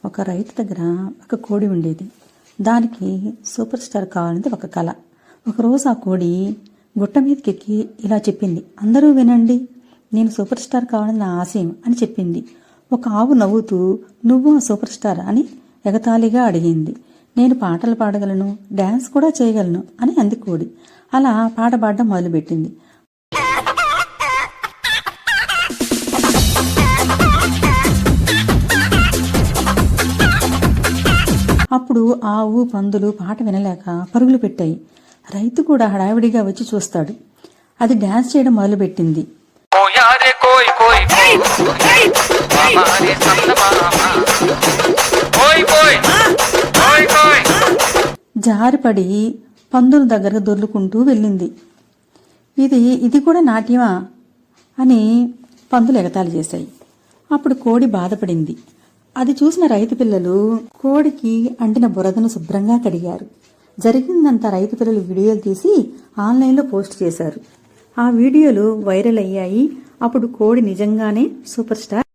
ఒక రైతు దగ్గర ఒక కోడి ఉండేది. దానికి సూపర్ స్టార్ కావాలనేది ఒక కల. ఒకరోజు ఆ కోడి గుట్ట మీదకెక్కి ఇలా చెప్పింది, అందరూ వినండి, నేను సూపర్ స్టార్ కావాలని నా ఆశయం అని చెప్పింది. ఒక ఆవు నవ్వుతూ, నువ్వు ఆ సూపర్ స్టార్ అని ఎగతాళిగా అడిగింది. నేను పాటలు పాడగలను, డ్యాన్స్ కూడా చేయగలను అని అంది కోడి. అలా పాట పాడడం మొదలుపెట్టింది. అప్పుడు ఆవు పందులు పాట వినలేక పరుగులు పెట్టాయి. రైతు కూడా హడావిడిగా వచ్చి చూస్తాడు. అది డ్యాన్స్ చేయడం మొదలుపెట్టింది. జారిపడి పందుల దగ్గరకు దొర్లుకుంటూ వెళ్ళింది. ఇది కూడా నాట్యమా అని పందులు ఎగతాళి చేశాయి. అప్పుడు కోడి బాధపడింది. అది చూసిన రైతు పిల్లలు కోడికి అంటిన బురదను శుభ్రంగా కడిగారు. జరిగిందంతా రైతు పిల్లలు వీడియోలు తీసి ఆన్లైన్లో పోస్ట్ చేశారు. ఆ వీడియోలు వైరల్ అయ్యాయి. అప్పుడు కోడి నిజంగానే సూపర్ స్టార్